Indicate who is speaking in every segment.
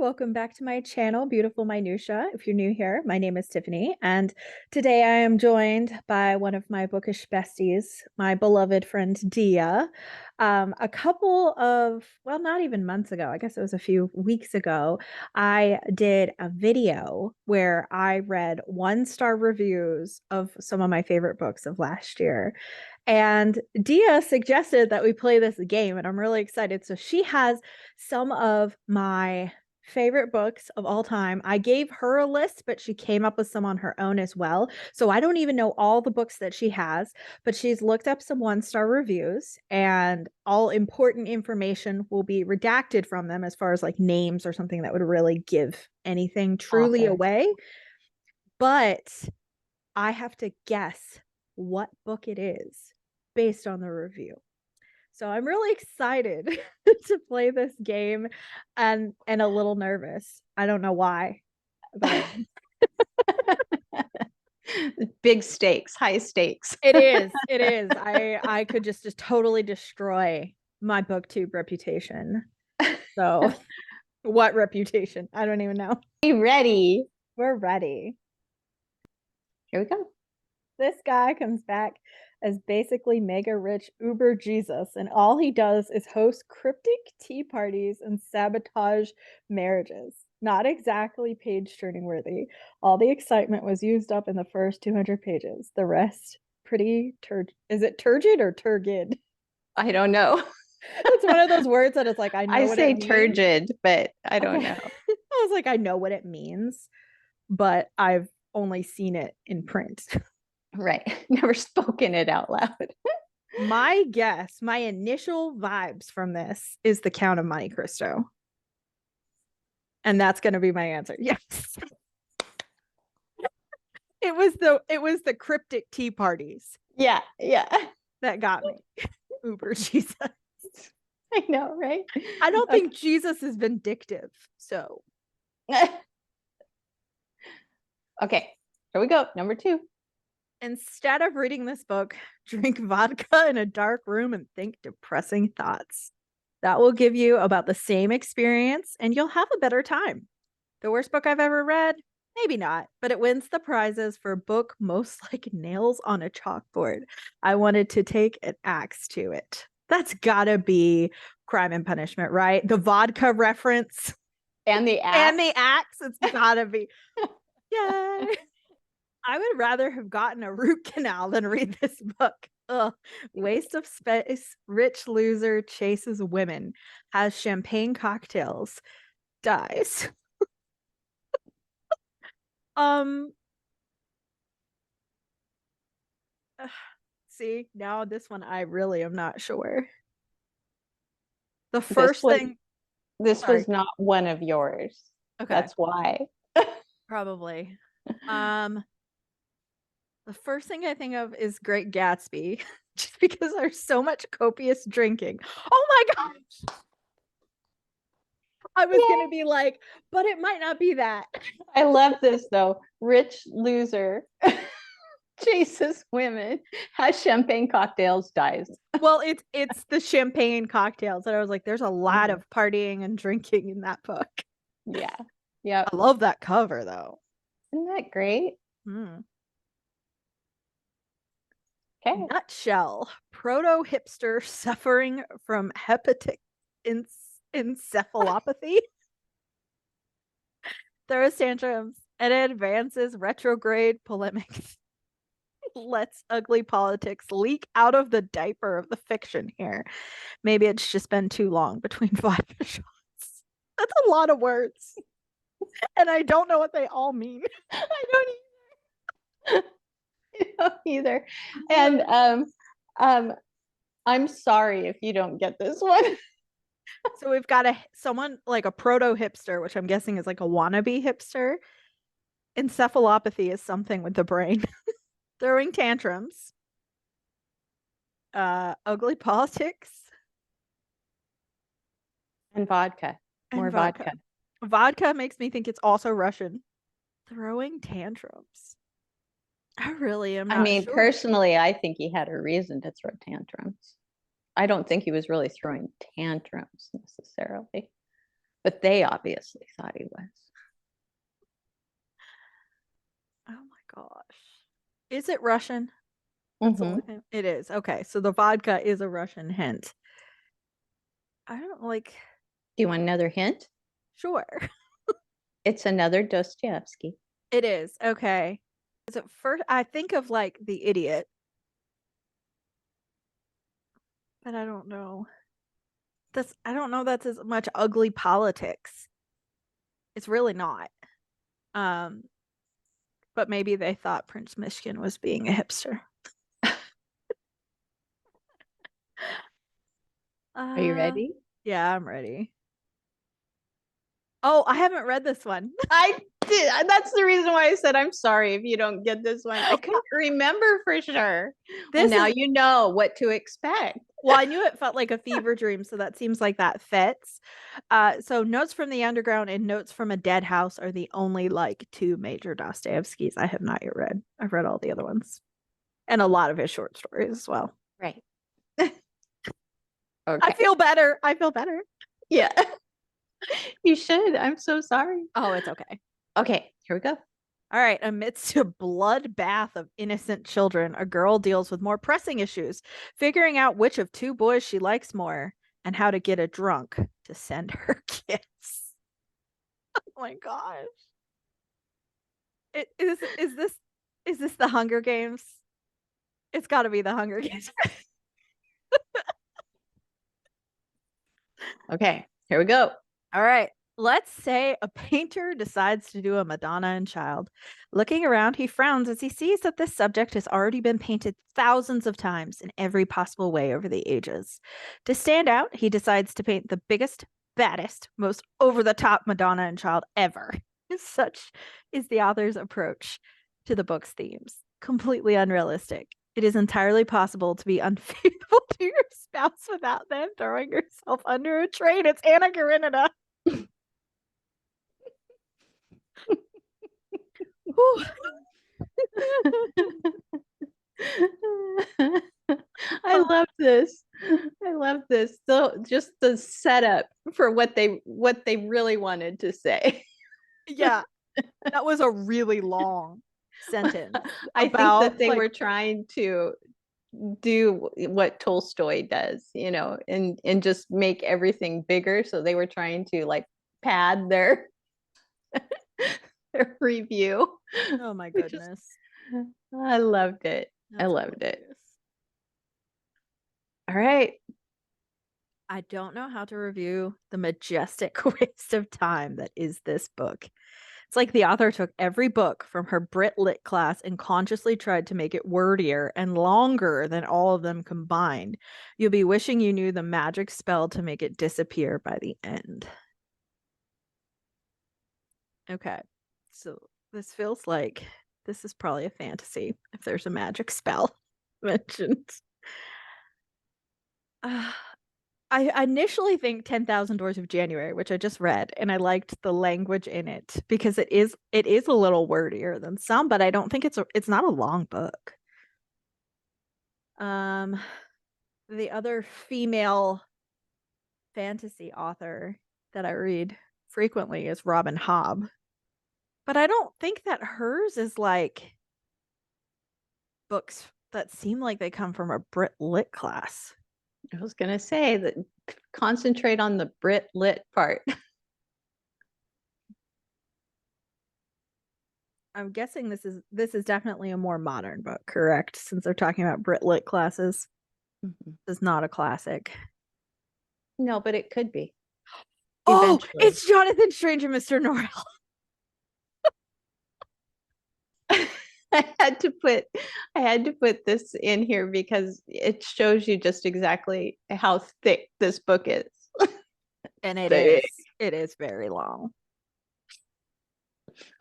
Speaker 1: welcome back to my channel, Beautiful Minutia. If you're new here, my name is Tiffany, and today I am joined by one of my bookish besties, my beloved friend Dia. A couple of, well, not even months ago, I guess it was a few weeks ago, I did a video where I read one-star reviews of some of my favorite books of last year. And Dia suggested that we play this game, and I'm really excited. So she has some of my favorite books of all time. I gave her a list, but she came up with some on her own as well. So I don't even know all the books that she has, but she's looked up some one-star reviews, and all important information will be redacted from them as far as like names or something that would really give anything truly
Speaker 2: Author.
Speaker 1: away. But I have to guess what book it is based on the review. So I'm really excited to play this game and a little nervous. I don't know why, but I am.
Speaker 2: Big stakes, high stakes.
Speaker 1: It is. It is. I could just totally destroy my booktube reputation. So what reputation? I don't even know.
Speaker 2: Be ready.
Speaker 1: We're ready.
Speaker 2: Here we go.
Speaker 1: This guy comes back as basically mega rich Uber Jesus, and all he does is host cryptic tea parties and sabotage marriages. Not exactly page turning worthy. All the excitement was used up in the first 200 pages. The rest, pretty is it turgid or turgid?
Speaker 2: I don't know.
Speaker 1: It's one of those words that it's like, I know
Speaker 2: I
Speaker 1: what
Speaker 2: say
Speaker 1: it means.
Speaker 2: turgid, but I don't
Speaker 1: Okay.
Speaker 2: know.
Speaker 1: I was like, I know what it means, but I've only seen it in print.
Speaker 2: Right. Never spoken it out loud.
Speaker 1: My guess, my initial vibes from this is the Count of Monte Cristo. And that's going to be my answer. Yes. It was the cryptic tea parties
Speaker 2: Yeah.
Speaker 1: that got me. Uber Jesus.
Speaker 2: I know, right?
Speaker 1: I don't think Jesus is vindictive. So
Speaker 2: okay. Here we go. Number 2.
Speaker 1: instead of reading this book, drink vodka in a dark room and think depressing thoughts. That will give you about the same experience and you'll have a better time. The worst book I've ever read? Maybe not, but it wins the prizes for book most like nails on a chalkboard. I wanted to take an axe to it. That's gotta be Crime and Punishment, right? The vodka reference.
Speaker 2: And the axe.
Speaker 1: And the axe, it's gotta be. Yay. I would rather have gotten a root canal than read this book. Ugh. Waste of space, rich loser chases women, has champagne cocktails, dies. Um See, now this one I really am not sure. The first thing
Speaker 2: This was not one of yours.
Speaker 1: Okay.
Speaker 2: That's why.
Speaker 1: Probably. The first thing I think of is Great Gatsby, just because there's so much copious drinking. Oh my gosh. I was gonna be like, but it might not be that.
Speaker 2: I love this though. Rich loser chases women, has champagne cocktails, dies.
Speaker 1: Well, it's the champagne cocktails. And I was like, there's a lot of partying and drinking in that book.
Speaker 2: Yeah.
Speaker 1: I love that cover though.
Speaker 2: Isn't that great? Okay.
Speaker 1: Nutshell. Proto-hipster suffering from hepatic encephalopathy. Throws tantrums and advances retrograde polemics. Lets ugly politics leak out of the diaper of the fiction here. Maybe it's just been too long between vodka shots. That's a lot of words. And I don't know what they all mean.
Speaker 2: I don't either. And I'm sorry if you don't get this one.
Speaker 1: So we've got someone like a proto hipster, which I'm guessing is like a wannabe hipster. Encephalopathy is something with the brain. Throwing tantrums. Ugly politics.
Speaker 2: And vodka. More vodka.
Speaker 1: Vodka makes me think it's also Russian. Throwing tantrums. I really am not sure.
Speaker 2: Personally, I think he had a reason to throw tantrums. I don't think he was really throwing tantrums necessarily. But they obviously thought he was.
Speaker 1: Oh my gosh. Is it Russian? That's the
Speaker 2: Mm-hmm.
Speaker 1: only thing. It is. Okay. So the vodka is a Russian hint. I don't like,
Speaker 2: Do you want another hint?
Speaker 1: sure.
Speaker 2: It's another Dostoevsky.
Speaker 1: It is. Okay. Is it first? I think of like The Idiot, but I don't know. I don't know that's as much ugly politics. It's really not. Um, but maybe they thought Prince Michigan was being a hipster.
Speaker 2: Are you
Speaker 1: Uh,
Speaker 2: ready?
Speaker 1: yeah, I'm ready. Oh, I haven't read this one.
Speaker 2: I did. That's the reason why I said I'm sorry if you don't get this one. I couldn't remember for sure. Well,
Speaker 1: This
Speaker 2: now
Speaker 1: is
Speaker 2: you know what to expect.
Speaker 1: well, I knew it felt like a fever dream, so that seems like that fits. So Notes from the Underground and Notes from a Dead House are the only like two major Dostoevskys I have not yet read. I've read all the other ones and a lot of his short stories as well.
Speaker 2: Right.
Speaker 1: I
Speaker 2: Okay.
Speaker 1: feel better. I feel better.
Speaker 2: Yeah. You should. I'm so sorry.
Speaker 1: Oh, it's okay.
Speaker 2: Okay, here we go.
Speaker 1: All right. Amidst a bloodbath of innocent children, a girl deals with more pressing issues, figuring out which of two boys she likes more and how to get a drunk to send her gifts. Oh my gosh. Is this the Hunger Games? It's got to be the Hunger Games.
Speaker 2: Okay, here we go.
Speaker 1: All right. Let's say a painter decides to do a Madonna and Child. Looking around, he frowns as he sees that this subject has already been painted thousands of times in every possible way over the ages. To stand out, he decides to paint the biggest, baddest, most over the top Madonna and Child ever. Such is the author's approach to the book's themes. Completely unrealistic. It is entirely possible to be unfaithful to your spouse without them throwing yourself under a train. It's Anna Karenina.
Speaker 2: I love this. I love this. So just the setup for what they really wanted to say.
Speaker 1: Yeah, that was a really long sentence
Speaker 2: I think that
Speaker 1: about
Speaker 2: they
Speaker 1: like
Speaker 2: were trying to do what Tolstoy does, and just make everything bigger. So they were trying to like pad their their review.
Speaker 1: oh my
Speaker 2: Which is,
Speaker 1: goodness.
Speaker 2: I loved it. I
Speaker 1: That's
Speaker 2: loved it.
Speaker 1: hilarious.
Speaker 2: All right.
Speaker 1: I don't know how to review the majestic waste of time that is this book. It's like the author took every book from her Brit Lit class and consciously tried to make it wordier and longer than all of them combined. You'll be wishing you knew the magic spell to make it disappear by the end. Okay. So this feels like this is probably a fantasy if there's a magic spell mentioned. I initially think 10,000 Doors of January, which I just read, and I liked the language in it because it is a little wordier than some, but I don't think it's not a long book. Um, the other female fantasy author that I read frequently is Robin Hobb, but I don't think that hers is like books that seem like they come from a Brit Lit class.
Speaker 2: I was gonna say that concentrate on the Brit Lit part.
Speaker 1: I'm guessing this is definitely a more modern book, correct? Since they're talking about Brit Lit classes.
Speaker 2: Mhm.
Speaker 1: This is not a classic.
Speaker 2: No, but it could be.
Speaker 1: Oh,
Speaker 2: Eventually.
Speaker 1: it's Jonathan Strange and Mr. Norrell.
Speaker 2: I had to put this in here because it shows you just exactly how thick this book is.
Speaker 1: And it
Speaker 2: Thick.
Speaker 1: is. It is very long.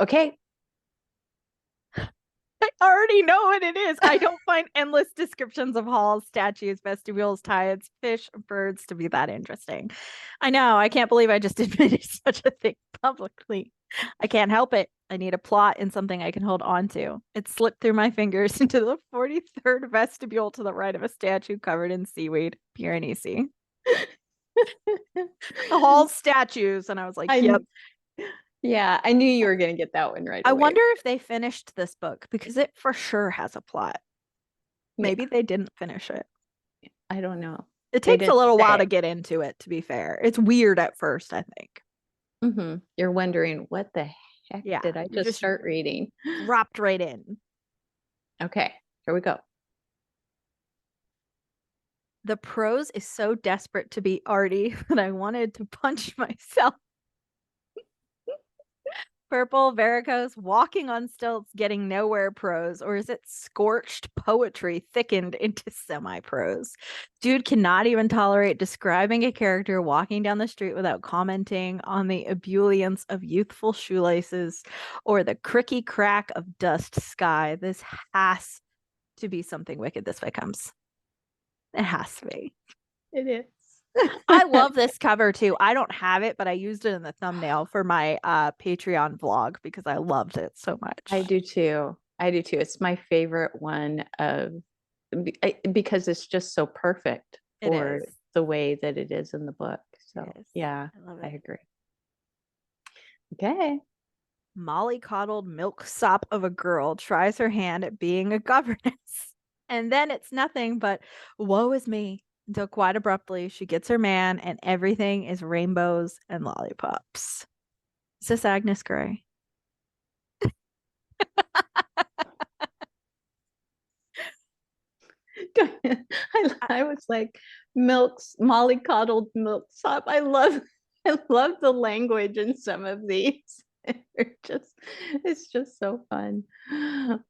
Speaker 2: Okay.
Speaker 1: I already know what it is. I don't find endless descriptions of halls, statues, vestibules, tides, fish, birds to be that interesting. I know. I can't believe I just admitted such a thing publicly. I can't help it. I need a plot and something I can hold on to. It slipped through my fingers into the 43rd vestibule to the right of a statue covered in seaweed. Piranesi. All statues. And I was like, yep.
Speaker 2: I yeah, I knew you were gonna get that one right
Speaker 1: I
Speaker 2: away.
Speaker 1: wonder if they finished this book because it for sure has a plot.
Speaker 2: Yeah,
Speaker 1: Maybe they didn't finish it.
Speaker 2: I don't know.
Speaker 1: It
Speaker 2: They
Speaker 1: takes a
Speaker 2: didn't
Speaker 1: little while
Speaker 2: say.
Speaker 1: to get into it, to be fair. It's weird at first, I think.
Speaker 2: You're wondering, what the heck
Speaker 1: Yeah,
Speaker 2: did I
Speaker 1: you
Speaker 2: just
Speaker 1: just
Speaker 2: start reading?
Speaker 1: dropped right in.
Speaker 2: Okay, here we go.
Speaker 1: The prose is so desperate to be arty that I wanted to punch myself. Purple, varicose, walking on stilts, getting nowhere prose, or is it scorched poetry thickened into semi prose? Dude cannot even tolerate describing a character walking down the street without commenting on the ebullience of youthful shoelaces or the cricky crack of dust sky. This has to be something wicked this way comes. It has to be.
Speaker 2: It is.
Speaker 1: I love this cover too. I don't have it, but I used it in the thumbnail for my Patreon vlog because I loved it so
Speaker 2: I
Speaker 1: much.
Speaker 2: do too. I do too. It's my favorite one because it's just so perfect
Speaker 1: It
Speaker 2: for
Speaker 1: is.
Speaker 2: the way that it is in the book. So,
Speaker 1: It is.
Speaker 2: yeah,
Speaker 1: I love
Speaker 2: I
Speaker 1: it.
Speaker 2: agree. Okay.
Speaker 1: Molly coddled milksop of a girl tries her hand at being a governess. And then it's nothing but woe is me until quite abruptly she gets her man and everything is rainbows and lollipops. Is this Agnes Grey?
Speaker 2: I was like, Molly coddled milksop. I love the language in some of these. It's just so fun.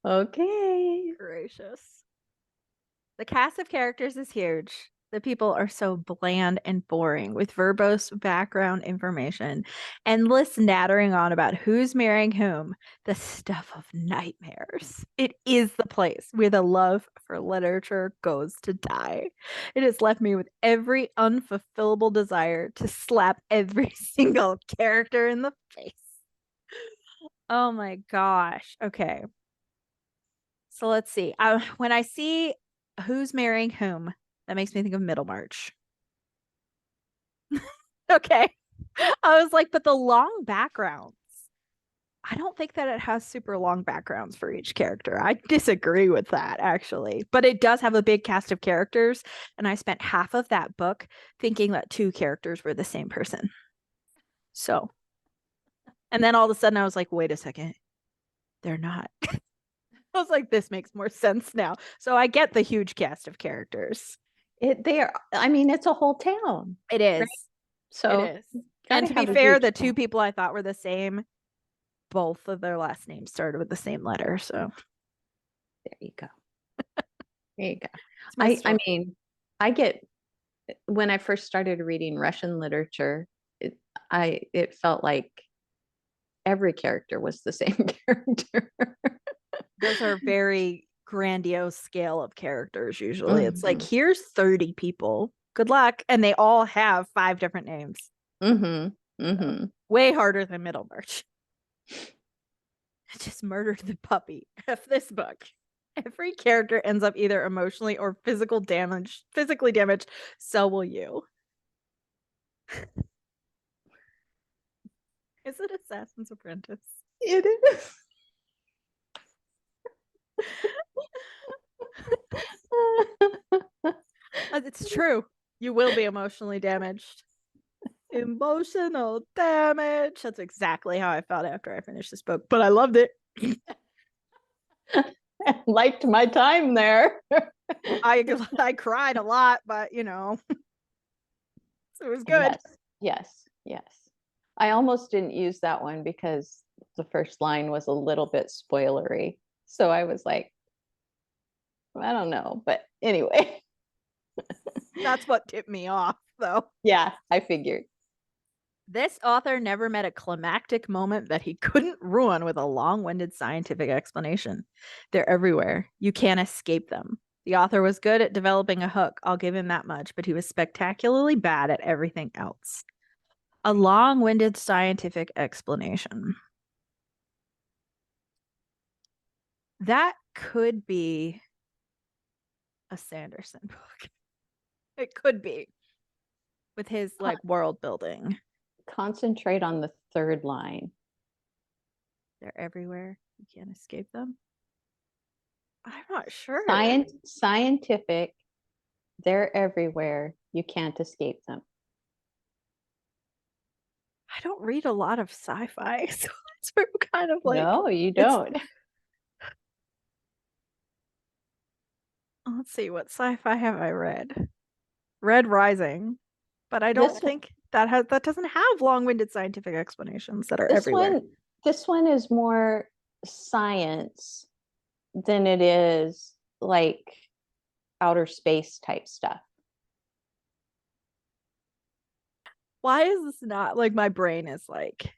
Speaker 2: Okay.
Speaker 1: Gracious. The cast of characters is huge. The people are so bland and boring with verbose background information, endless nattering on about who's marrying whom, the stuff of nightmares. It is the place where the love for literature goes to die. It has left me with every unfulfillable desire to slap every single character in the face. Oh my gosh. Okay. So let's see. When I see who's marrying whom, that makes me think of Middlemarch. Okay. I was like, but the long backgrounds. I don't think that it has super long backgrounds for each character. I disagree with that, actually. But it does have a big cast of characters. And I spent half of that book thinking that two characters were the same person. So, and then all of a sudden I was like, wait a second. They're not. I was like, this makes more sense now. So I get the huge cast of characters.
Speaker 2: I mean, it's a whole town,
Speaker 1: It
Speaker 2: right?
Speaker 1: is. It
Speaker 2: So
Speaker 1: is. And
Speaker 2: gotta
Speaker 1: to be
Speaker 2: have a
Speaker 1: fair,
Speaker 2: huge
Speaker 1: the two
Speaker 2: town.
Speaker 1: people I thought were the same, both of their last names started with the same letter. So
Speaker 2: There you go. There you go.
Speaker 1: it's my
Speaker 2: I
Speaker 1: story.
Speaker 2: mean, I get when I first started reading Russian literature, it felt like every character was the same character.
Speaker 1: Those are very grandiose scale of characters usually. It's like,
Speaker 2: Mhm.
Speaker 1: here's 30 people. Good luck. And they all have 5 different names.
Speaker 2: Mhm.
Speaker 1: So
Speaker 2: Mhm.
Speaker 1: way harder than Middlemarch. I just murdered the puppy. F this book. Every character ends up either emotionally or physically damaged. So will you. Is it Assassin's Apprentice?
Speaker 2: It is.
Speaker 1: It's true. You will be emotionally damaged. Emotional damage. That's exactly how I felt after I finished this book, but I loved it.
Speaker 2: Liked my time there.
Speaker 1: I cried a lot, but it was good.
Speaker 2: Yes. Yes. Yes. I almost didn't use that one because the first line was a little bit spoilery. So I was like, I don't know. But anyway,
Speaker 1: That's what tipped me off, though.
Speaker 2: yeah, I figured.
Speaker 1: This author never met a climactic moment that he couldn't ruin with a long winded scientific explanation. They're everywhere. You can't escape them. The author was good at developing a hook, I'll give him that much, but he was spectacularly bad at everything else. A long winded scientific explanation. That could be a Sanderson book. It could be. with his like world building.
Speaker 2: Concentrate on the third line.
Speaker 1: They're everywhere. You can't escape them. I'm not sure.
Speaker 2: Scientific, they're everywhere. You can't escape them.
Speaker 1: I don't read a lot of sci-fi, so it's kind of like
Speaker 2: No, you
Speaker 1: it's.
Speaker 2: don't.
Speaker 1: Let's see, what sci-fi have I read? Red Rising, but I don't
Speaker 2: This
Speaker 1: think that doesn't have long-winded scientific explanations that are
Speaker 2: this
Speaker 1: everywhere.
Speaker 2: one this one is more science than it is like outer space type stuff.
Speaker 1: Why is this not like my brain is like,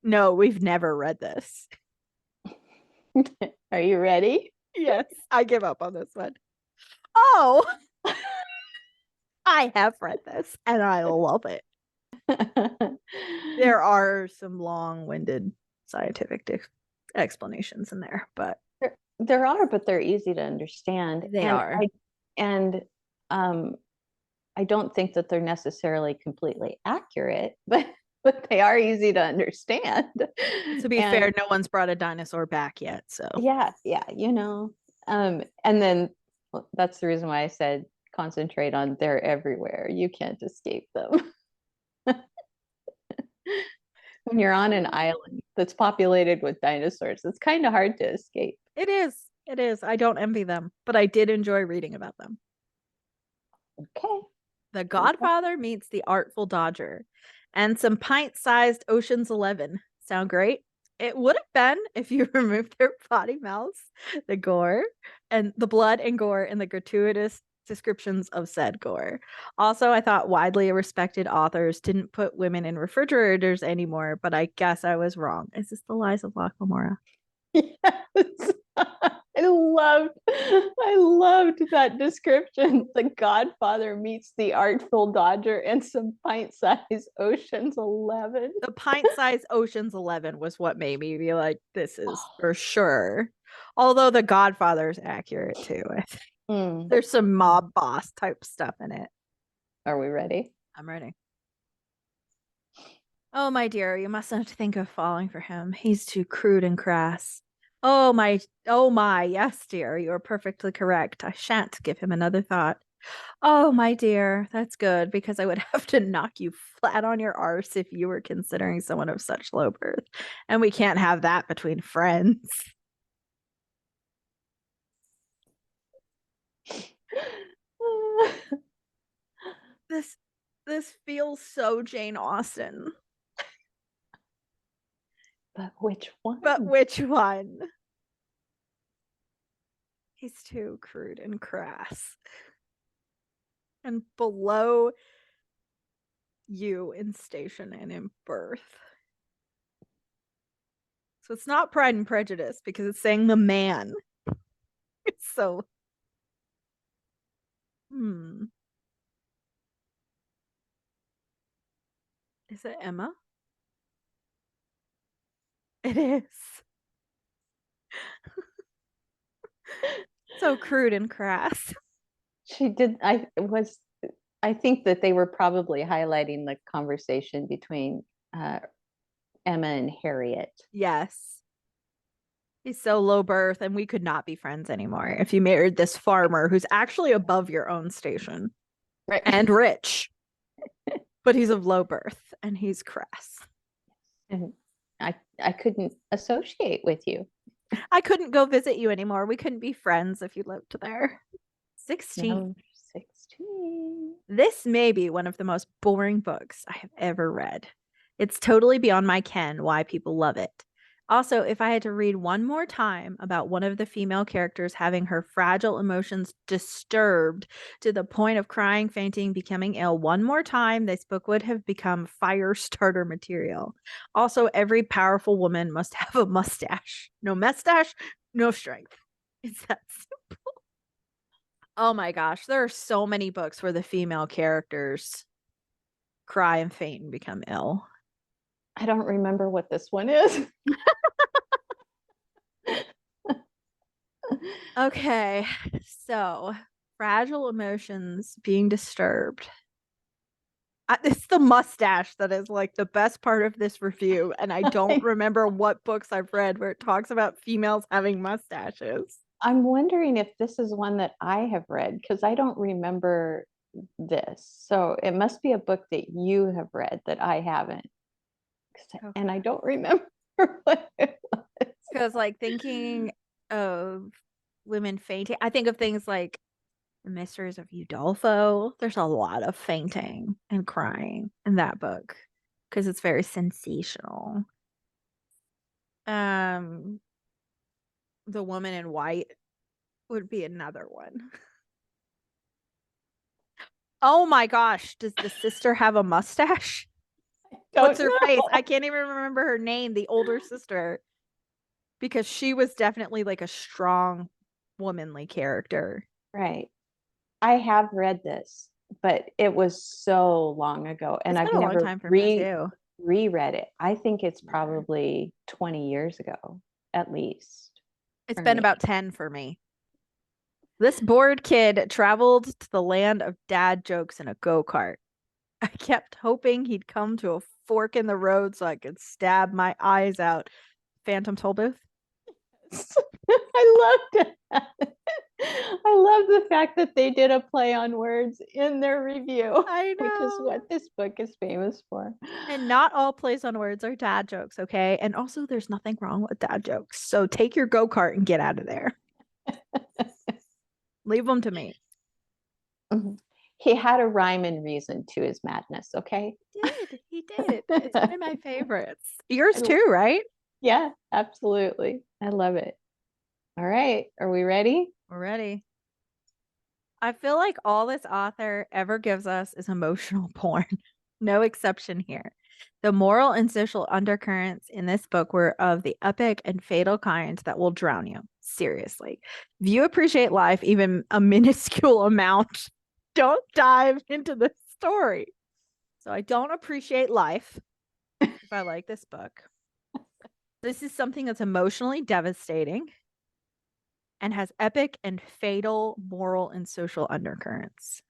Speaker 1: no, we've never read this.
Speaker 2: Are you ready?
Speaker 1: Yes, I give up on this one. Oh, I have read this and I love it. There are some long-winded scientific explanations in there, but
Speaker 2: there are, but they're easy to understand.
Speaker 1: they are.
Speaker 2: And um I don't think that they're necessarily completely accurate, but they are easy to understand.
Speaker 1: To be
Speaker 2: And
Speaker 1: fair, no one's brought a dinosaur back yet, so
Speaker 2: yeah, and then that's the reason why I said concentrate on they're everywhere. You can't escape them. When you're on an island that's populated with dinosaurs, it's kind of hard to escape.
Speaker 1: it is. It is. I don't envy them, but I did enjoy reading about them.
Speaker 2: Okay.
Speaker 1: The Godfather meets the Artful Dodger, and some pint-sized Ocean's 11. Sound great? It would have been if you removed their potty mouths, the gore, and the blood and gore, and the gratuitous descriptions of said gore. Also, I thought widely respected authors didn't put women in refrigerators anymore, but I guess I was wrong. Is this the Lies of Locke Lamora?
Speaker 2: Yes. I loved that description. The Godfather meets the Artful Dodger and some pint-sized Ocean's 11.
Speaker 1: The pint-sized Ocean's 11 was what made me be like, this is for sure. Although The Godfather is accurate too. I think there's some mob boss type stuff in it.
Speaker 2: Are we ready?
Speaker 1: I'm ready. Oh, my dear, you mustn't think of falling for him. He's too crude and crass. Oh my, yes, dear, you're perfectly correct. I shan't give him another thought. Oh, my dear, that's good because I would have to knock you flat on your arse if you were considering someone of such low birth. And we can't have that between friends. This feels so Jane Austen.
Speaker 2: But which one?
Speaker 1: But which one? He's too crude and crass. And below you in station and in birth. So it's not Pride and Prejudice because it's saying the man. It's so. Is it Emma? It is. So crude and crass.
Speaker 2: She did. I think that they were probably highlighting the conversation between Emma and Harriet.
Speaker 1: Yes. He's so low birth, and we could not be friends anymore if you married this farmer who's actually above your own station.
Speaker 2: Right.
Speaker 1: And rich. But he's of low birth and he's crass.
Speaker 2: And I couldn't associate with you.
Speaker 1: I couldn't go visit you anymore. We couldn't be friends if you lived there. 16.
Speaker 2: Number 16.
Speaker 1: This may be one of the most boring books I have ever read. It's totally beyond my ken why people love it. Also, if I had to read one more time about one of the female characters having her fragile emotions disturbed to the point of crying, fainting, becoming ill one more time, this book would have become fire starter material. Also, every powerful woman must have a mustache. No mustache, no strength. It's that simple. Oh my gosh, there are so many books where the female characters cry and faint and become ill.
Speaker 2: I don't remember what this one is.
Speaker 1: Okay, so fragile emotions being disturbed. It's the mustache that is like the best part of this review, and I don't remember what books I've read where it talks about females having mustaches.
Speaker 2: I'm wondering if this is one that I have read because I don't remember this. So it must be a book that you have read that I haven't. And I don't remember what it was.
Speaker 1: Because like thinking of women fainting, I think of things like The Mysteries of Udolpho. There's a lot of fainting and crying in that book because it's very sensational. Um, The Woman in White would be another one. Oh my gosh, does the sister have a mustache? What's
Speaker 2: Don't
Speaker 1: her face?
Speaker 2: know.
Speaker 1: I can't even remember her name, the older sister, because she was definitely like a strong womanly character.
Speaker 2: Right. I have read this, but it was so long ago and
Speaker 1: It's
Speaker 2: I've
Speaker 1: been a long
Speaker 2: never
Speaker 1: time for me too.
Speaker 2: reread it. I think it's
Speaker 1: Yeah.
Speaker 2: probably 20 years ago at least
Speaker 1: It's
Speaker 2: for
Speaker 1: been
Speaker 2: me.
Speaker 1: about 10 for me. This bored kid traveled to the land of dad jokes in a go-kart. I kept hoping he'd come to a fork in the road so I could stab my eyes out. Phantom Tollbooth?
Speaker 2: I loved it. I love the fact that they did a play on words in their review,
Speaker 1: I
Speaker 2: which is
Speaker 1: know.
Speaker 2: what this book is famous for.
Speaker 1: And not all plays on words are dad jokes, okay? And also, there's nothing wrong with dad jokes. So take your go kart and get out of there. Leave them to me.
Speaker 2: Mhm. He had a rhyme and reason to his madness, okay?
Speaker 1: He did. It's one of my favorites. Yours too, right?
Speaker 2: Yeah, absolutely. I love it. All right, are we ready?
Speaker 1: We're ready. I feel like all this author ever gives us is emotional porn. No exception here. The moral and social undercurrents in this book were of the epic and fatal kind that will drown you. Seriously. If you appreciate life even a minuscule amount, don't dive into the story. So I don't appreciate life if I like this book. This is something that's emotionally devastating and has epic and fatal moral and social undercurrents.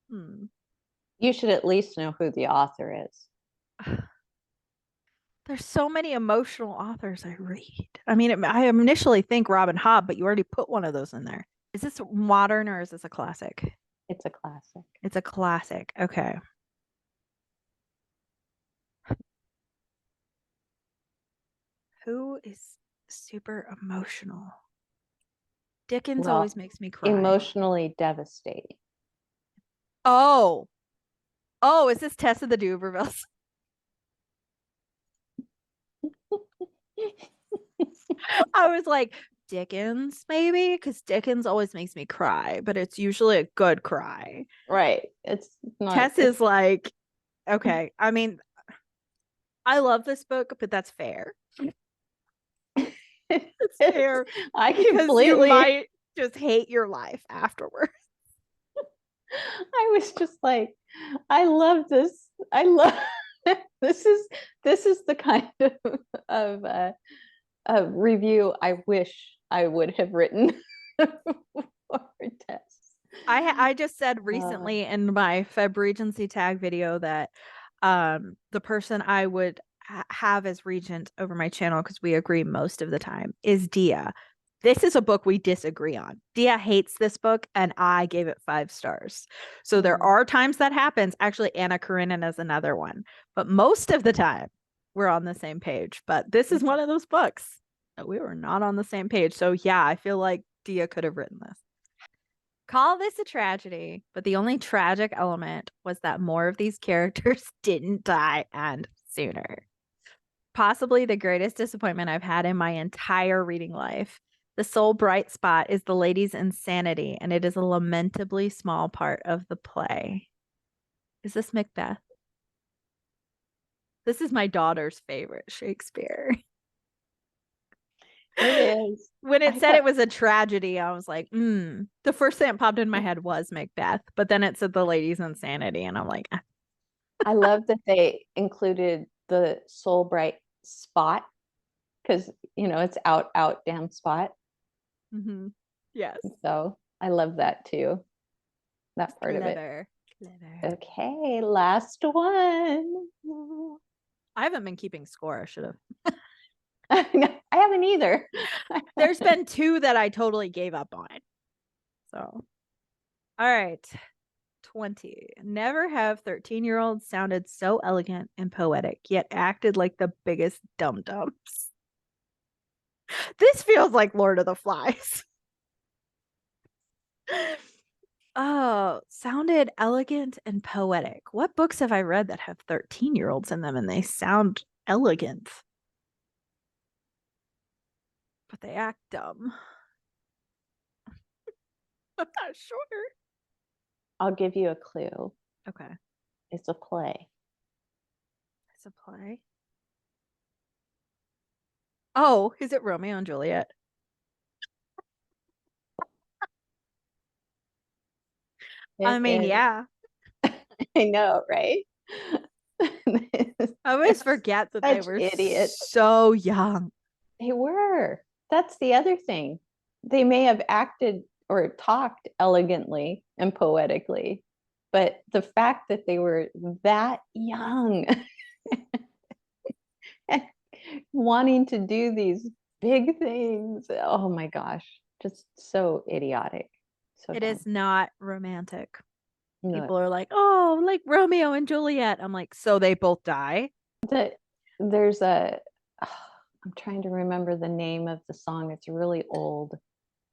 Speaker 1: Hmm.
Speaker 2: You should at least know who the author is.
Speaker 1: There's so many emotional authors I read. I mean, I initially think Robin Hobb, but you already put one of those in there. Is this modern or is this a classic?
Speaker 2: It's a classic.
Speaker 1: It's a classic. Okay. Who is super emotional? Dickens
Speaker 2: Well,
Speaker 1: always makes me cry.
Speaker 2: emotionally devastating.
Speaker 1: Oh, oh, is this Tess of the Dubervilles? I was like, Dickens, maybe? Because Dickens always makes me cry, but it's usually a good cry.
Speaker 2: Right. It's not,
Speaker 1: Tess is like, okay. I mean, I love this book, but that's fair. It's fair
Speaker 2: I
Speaker 1: because you
Speaker 2: completely,
Speaker 1: might just hate your life afterwards.
Speaker 2: I was just like, I love this. I love this is the kind of review I wish I would have written for tests.
Speaker 1: I just said
Speaker 2: Uh,
Speaker 1: recently in my Feb Regency tag video that the person I would have as regent over my channel, because we agree most of the time, is Dia. This is a book we disagree on. Dia hates this book and I gave it 5 stars. So there
Speaker 2: mm,
Speaker 1: are times that happens. Actually, Anna Karenina is another one. But most of the time we're on the same page. But this is one of those books that we were not on the same page. So yeah, I feel like Dia could have written this. Call this a tragedy, but the only tragic element was that more of these characters didn't die and sooner. Possibly the greatest disappointment I've had in my entire reading life. The sole bright spot is the lady's insanity, and it is a lamentably small part of the play. Is this Macbeth? This is my daughter's favorite Shakespeare.
Speaker 2: it is.
Speaker 1: When it
Speaker 2: I
Speaker 1: said it
Speaker 2: thought
Speaker 1: was a tragedy, I was like, The first thing that popped in my head was Macbeth, but then it said the lady's insanity, and I'm like,
Speaker 2: I love that they included the soul bright spot because it's out damn spot.
Speaker 1: mm-hmm. Yes.
Speaker 2: So I love that too. that part of it.
Speaker 1: Clever. Clever.
Speaker 2: Okay, last one.
Speaker 1: I haven't been keeping score. I should have.
Speaker 2: I haven't either.
Speaker 1: There's been 2 that I totally gave up on. So, all right. 20. Never have 13-year-olds sounded so elegant and poetic, yet acted like the biggest dum-dums. This feels like Lord of the Flies. Oh, sounded elegant and poetic. What books have I read that have 13-year-olds in them and they sound elegant? But they act dumb. I'm not sure.
Speaker 2: I'll give you a clue.
Speaker 1: Okay.
Speaker 2: It's a play.
Speaker 1: It's a play. Oh, is it Romeo and Juliet? I mean,
Speaker 2: Is.
Speaker 1: yeah.
Speaker 2: I know, right?
Speaker 1: I always forget that they
Speaker 2: Such
Speaker 1: were
Speaker 2: idiots.
Speaker 1: so young.
Speaker 2: They were. That's the other thing. They may have acted or talked elegantly and poetically, but the fact that they were that young and wanting to do these big things, oh my gosh, just so idiotic. So
Speaker 1: It
Speaker 2: dumb.
Speaker 1: is not romantic.
Speaker 2: No.
Speaker 1: People are like, oh, like Romeo and Juliet. I'm like, so they both die?
Speaker 2: There's a, I'm trying to remember the name of the song. It's really old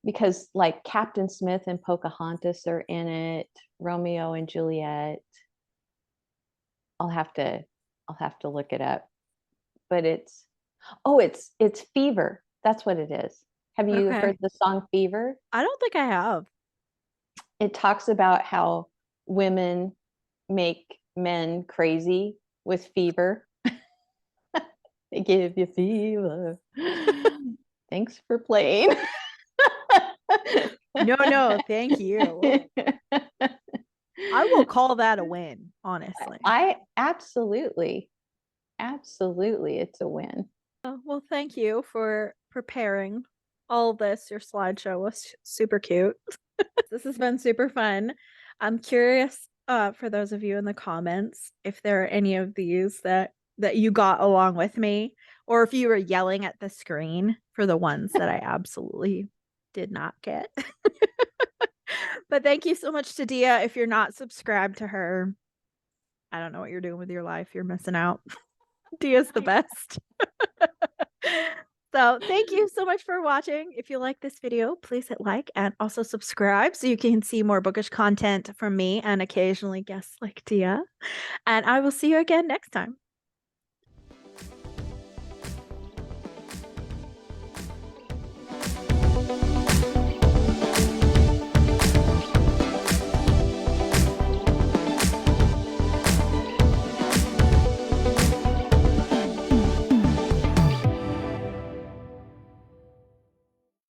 Speaker 2: because like Captain Smith and Pocahontas are in it, Romeo and Juliet. I'll have to look it up. But it's Fever. That's what it is. Have you
Speaker 1: Okay.
Speaker 2: heard the song Fever?
Speaker 1: I don't think I have.
Speaker 2: It talks about how women make men crazy with fever. They give you fever. Thanks for playing.
Speaker 1: No, thank you. I will call that a win, honestly.
Speaker 2: I absolutely, it's a win.
Speaker 1: Well, thank you for preparing all this. Your slideshow was super cute. This has been super fun. I'm curious, for those of you in the comments, if there are any of these that you got along with me, or if you were yelling at the screen for the ones that I absolutely did not get. But thank you so much to Dia. If you're not subscribed to her, I don't know what you're doing with your life. You're missing out. Dia's the best. So thank you so much for watching. If you like this video, please hit like and also subscribe so you can see more bookish content from me and occasionally guests like Dia. And I will see you again next time.